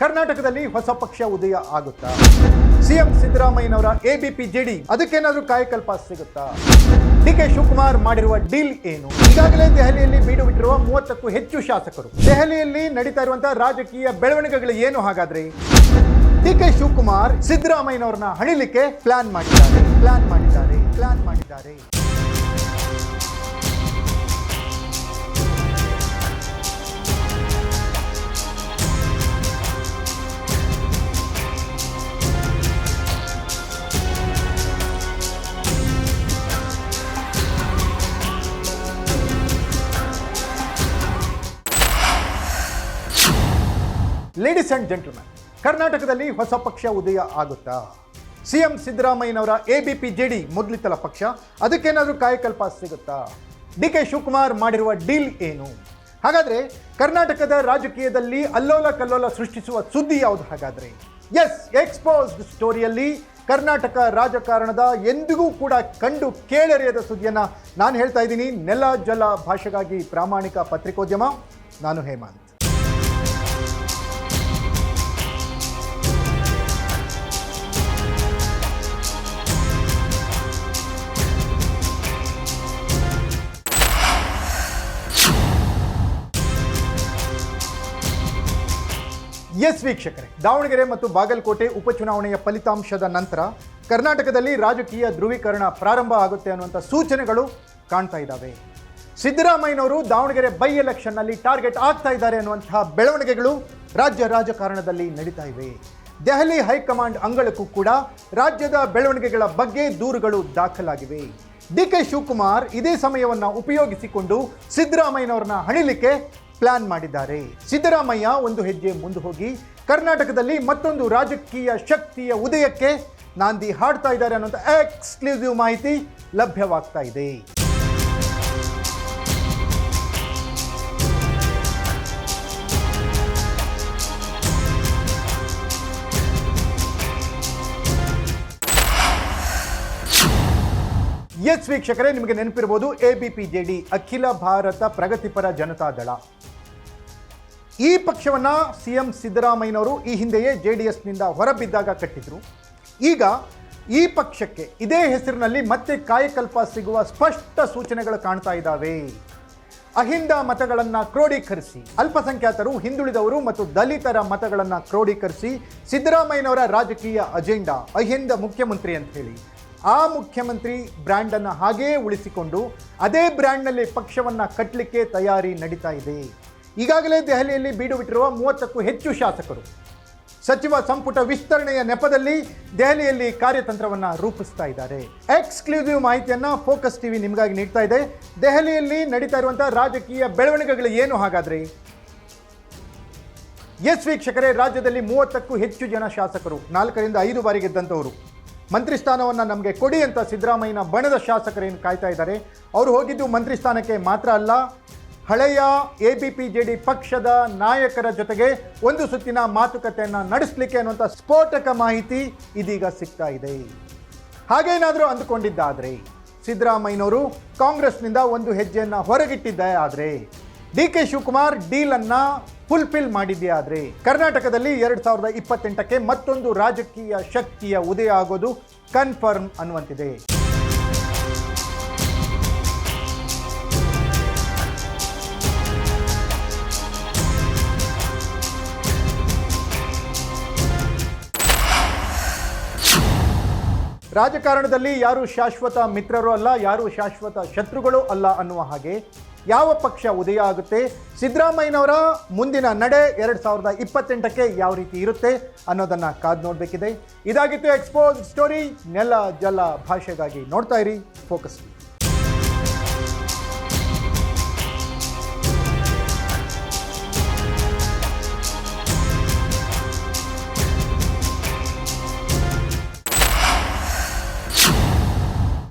ಕರ್ನಾಟಕದಲ್ಲಿ ಹೊಸ ಪಕ್ಷ ಉದಯ ಆಗುತ್ತಾ? ಸಿಎಂ ಸಿದ್ದರಾಮಯ್ಯನವರ ಎಬಿಪಿ ಜೆಡಿ ಅದಕ್ಕೇನಾದ್ರೂ ಕಾಯಕಲ್ಪ ಸಿಗುತ್ತಾ? ಡಿಕೆ ಶಿವಕುಮಾರ್ ಮಾಡಿರುವ ಡೀಲ್ ಏನು? ಈಗಾಗಲೇ ದೆಹಲಿಯಲ್ಲಿ ಬೀಡು ಬಿಟ್ಟಿರುವ 30ಕ್ಕೂ ಹೆಚ್ಚು ಶಾಸಕರು. ದೆಹಲಿಯಲ್ಲಿ ನಡೀತಾ ಇರುವಂತಹ ರಾಜಕೀಯ ಬೆಳವಣಿಗೆಗಳು ಏನು ಹಾಗಾದ್ರೆ? ಡಿಕೆ ಶಿವಕುಮಾರ್ ಸಿದ್ದರಾಮಯ್ಯನವರನ್ನ ಹಣಿಲಿಕ್ಕೆ ಪ್ಲಾನ್ ಮಾಡಿದ್ದಾರೆ. ಲೇಡೀಸ್ ಅಂಡ್ ಜೆಂಟಲ್ಮನ್, ಕರ್ನಾಟಕದಲ್ಲಿ ಹೊಸ ಪಕ್ಷ ಉದಯ ಆಗುತ್ತಾ? ಸಿಎಂ ಸಿದ್ದರಾಮಯ್ಯನವರ ಎಬಿಪಿ ಜೆಡಿ ಮೊದಲಿತ್ತಲ ಪಕ್ಷ, ಅದಕ್ಕೇನಾದ್ರೂ ಕಾಯಕಲ್ಪ ಸಿಗುತ್ತಾ? ಡಿಕೆ ಶಿವಕುಮಾರ್ ಮಾಡಿರುವ ಡೀಲ್ ಏನು? ಹಾಗಾದ್ರೆ ಕರ್ನಾಟಕದ ರಾಜಕೀಯದಲ್ಲಿ ಅಲ್ಲೋಲ ಕಲ್ಲೋಲ ಸೃಷ್ಟಿಸುವ ಸುದ್ದಿ ಯಾವುದು ಹಾಗಾದ್ರೆ? ಎಸ್, ಎಕ್ಸ್ಪೋಸ್ಡ್ ಸ್ಟೋರಿಯಲ್ಲಿ ಕರ್ನಾಟಕ ರಾಜಕಾರಣದ ಎಂದಿಗೂ ಕೂಡ ಕಂಡು ಕೇಳರಿಯದ ಸುದ್ದಿಯನ್ನು ನಾನು ಹೇಳ್ತಾ ಇದ್ದೀನಿ. ನೆಲ ಜಲ ಭಾಷೆಗಾಗಿ ಪ್ರಾಮಾಣಿಕ ಪತ್ರಿಕೋದ್ಯಮ, ನಾನು ಹೇಮಂತ್. ಎಸ್ ವೀಕ್ಷಕರೇ, ದಾವಣಗೆರೆ ಮತ್ತು ಬಾಗಲಕೋಟೆ ಉಪಚುನಾವಣೆಯ ಫಲಿತಾಂಶದ ನಂತರ ಕರ್ನಾಟಕದಲ್ಲಿ ರಾಜಕೀಯ ಧ್ರುವೀಕರಣ ಪ್ರಾರಂಭ ಆಗುತ್ತೆ ಅನ್ನುವಂಥ ಸೂಚನೆಗಳು ಕಾಣ್ತಾ ಇದ್ದಾವೆ. ಸಿದ್ದರಾಮಯ್ಯನವರು ದಾವಣಗೆರೆ ಬೈ ಎಲೆಕ್ಷನ್ನಲ್ಲಿ ಟಾರ್ಗೆಟ್ ಆಗ್ತಾ ಇದ್ದಾರೆ ಅನ್ನುವಂತಹ ಬೆಳವಣಿಗೆಗಳು ರಾಜ್ಯ ರಾಜಕಾರಣದಲ್ಲಿ ನಡೀತಾ ಇವೆ. ದೆಹಲಿ ಹೈಕಮಾಂಡ್ ಅಂಗಳಕ್ಕೂ ಕೂಡ ರಾಜ್ಯದ ಬೆಳವಣಿಗೆಗಳ ಬಗ್ಗೆ ದೂರುಗಳು ದಾಖಲಾಗಿವೆ. ಡಿಕೆ ಶಿವಕುಮಾರ್ ಇದೇ ಸಮಯವನ್ನು ಉಪಯೋಗಿಸಿಕೊಂಡು ಸಿದ್ದರಾಮಯ್ಯನವರನ್ನ ಹಣಿಲಿಕ್ಕೆ ಪ್ಲಾನ್ ಮಾಡಿದ್ದಾರೆ. ಸಿದ್ದರಾಮಯ್ಯ ಒಂದು ಹೆಜ್ಜೆ ಮುಂದೆ ಹೋಗಿ ಕರ್ನಾಟಕದಲ್ಲಿ ಮತ್ತೊಂದು ರಾಜಕೀಯ ಶಕ್ತಿಯ ಉದಯಕ್ಕೆ ನಾಂದಿ ಹಾಡ್ತಾ ಇದ್ದಾರೆ ಅನ್ನೋಂಥ ಎಕ್ಸ್ಕ್ಲೂಸಿವ್ ಮಾಹಿತಿ ಲಭ್ಯವಾಗ್ತಾ ಇದೆ. ಎಸ್ ವೀಕ್ಷಕರೇ, ನಿಮಗೆ ನೆನಪಿರ್ಬೋದು, ಎಬಿಪಿ ಜೆಡಿ ಅಖಿಲ ಭಾರತ ಪ್ರಗತಿಪರ ಜನತಾ ದಳ. ಈ ಪಕ್ಷವನ್ನು ಸಿಎಂ ಸಿದ್ದರಾಮಯ್ಯನವರು ಈ ಹಿಂದೆಯೇ JDSನಿಂದ ಹೊರಬಿದ್ದಾಗ ಕಟ್ಟಿದ್ರು. ಈಗ ಈ ಪಕ್ಷಕ್ಕೆ ಇದೇ ಹೆಸರಿನಲ್ಲಿ ಮತ್ತೆ ಕಾಯಕಲ್ಪ ಸಿಗುವ ಸ್ಪಷ್ಟ ಸೂಚನೆಗಳು ಕಾಣ್ತಾ ಇದ್ದಾವೆ. ಅಹಿಂದ ಮತಗಳನ್ನು ಕ್ರೋಢೀಕರಿಸಿ, ಅಲ್ಪಸಂಖ್ಯಾತರು, ಹಿಂದುಳಿದವರು ಮತ್ತು ದಲಿತರ ಮತಗಳನ್ನು ಕ್ರೋಢೀಕರಿಸಿ ಸಿದ್ದರಾಮಯ್ಯನವರ ರಾಜಕೀಯ ಅಜೆಂಡಾ ಅಹಿಂದ ಮುಖ್ಯಮಂತ್ರಿ ಅಂತ ಹೇಳಿ ಆ ಮುಖ್ಯಮಂತ್ರಿ ಬ್ರ್ಯಾಂಡನ್ನು ಹಾಗೇ ಉಳಿಸಿಕೊಂಡು ಅದೇ ಬ್ರ್ಯಾಂಡ್ನಲ್ಲಿ ಪಕ್ಷವನ್ನು ಕಟ್ಟಲಿಕ್ಕೆ ತಯಾರಿ ನಡೀತಾ ಇದೆ. ಈಗಾಗಲೇ ದೆಹಲಿಯಲ್ಲಿ ಬೀಡು ಬಿಟ್ಟಿರುವ 30ಕ್ಕೂ ಹೆಚ್ಚು ಶಾಸಕರು ಸಚಿವ ಸಂಪುಟ ವಿಸ್ತರಣೆಯ ನೆಪದಲ್ಲಿ ದೆಹಲಿಯಲ್ಲಿ ಕಾರ್ಯತಂತ್ರವನ್ನು ರೂಪಿಸ್ತಾ ಇದ್ದಾರೆ. ಎಕ್ಸ್ಕ್ಲೂಸಿವ್ ಮಾಹಿತಿಯನ್ನು ಫೋಕಸ್ ಟಿವಿ ನಿಮಗಾಗಿ ನೀಡ್ತಾ ಇದೆ. ದೆಹಲಿಯಲ್ಲಿ ನಡೀತಾ ಇರುವಂಥ ರಾಜಕೀಯ ಬೆಳವಣಿಗೆಗಳು ಏನು ಹಾಗಾದ್ರೆ? ಎಸ್ ವೀಕ್ಷಕರೇ, ರಾಜ್ಯದಲ್ಲಿ 30ಕ್ಕೂ ಹೆಚ್ಚು ಜನ ಶಾಸಕರು, 4 ರಿಂದ 5 ಬಾರಿ ಗೆದ್ದಂಥವರು, ಮಂತ್ರಿ ಸ್ಥಾನವನ್ನು ನಮಗೆ ಕೊಡಿ ಅಂತ ಸಿದ್ದರಾಮಯ್ಯನ ಬಣದ ಶಾಸಕರೇನು ಕಾಯ್ತಾ ಇದ್ದಾರೆ. ಅವರು ಹೋಗಿದ್ದು ಮಂತ್ರಿ ಸ್ಥಾನಕ್ಕೆ ಮಾತ್ರ ಅಲ್ಲ, ಹಳೆಯ ಎಬಿಪಿ ಜೆಡಿ ಪಕ್ಷದ ನಾಯಕರ ಜೊತೆಗೆ ಒಂದು ಸುತ್ತಿನ ಮಾತುಕತೆಯನ್ನು ನಡೆಸಲಿಕ್ಕೆ ಅನ್ನುವಂಥ ಸ್ಫೋಟಕ ಮಾಹಿತಿ ಇದೀಗ ಸಿಗ್ತಾ ಇದೆ. ಹಾಗೇನಾದರೂ ಅಂದುಕೊಂಡಿದ್ದಾದರೆ ಸಿದ್ದರಾಮಯ್ಯನವರು ಕಾಂಗ್ರೆಸ್ನಿಂದ ಒಂದು ಹೆಜ್ಜೆಯನ್ನು ಹೊರಗಿಟ್ಟಿದ್ದೇ ಆದರೆ, ಡಿಕೆ ಶಿವಕುಮಾರ್ ಡೀಲನ್ನು ಫುಲ್ಫಿಲ್ ಮಾಡಿದ್ದೇ ಆದರೆ ಕರ್ನಾಟಕದಲ್ಲಿ 2028ಕ್ಕೆ ಮತ್ತೊಂದು ರಾಜಕೀಯ ಶಕ್ತಿಯ ಉದಯ ಆಗೋದು ಕನ್ಫರ್ಮ್ ಅನ್ನುವಂತಿದೆ. ರಾಜಕಾರಣದಲ್ಲಿ ಯಾರು ಶಾಶ್ವತ ಮಿತ್ರರು ಅಲ್ಲ, ಯಾರು ಶಾಶ್ವತ ಶತ್ರುಗಳು ಅಲ್ಲ ಅನ್ನುವ ಹಾಗೆ ಯಾವ ಪಕ್ಷ ಉದಯ ಆಗುತ್ತೆ, ಸಿದ್ದರಾಮಯ್ಯನವರ ಮುಂದಿನ ನಡೆ 2028ಕ್ಕೆ ಯಾವ ರೀತಿ ಇರುತ್ತೆ ಅನ್ನೋದನ್ನು ಕಾದು ನೋಡಬೇಕಿದೆ. ಇದಾಗಿತ್ತು ಎಕ್ಸ್ಪೋಸ್ ಸ್ಟೋರಿ. ನೆಲ ಜಲ ಭಾಷೆಗಾಗಿ ನೋಡ್ತಾ ಇರಿ ಫೋಕಸ್.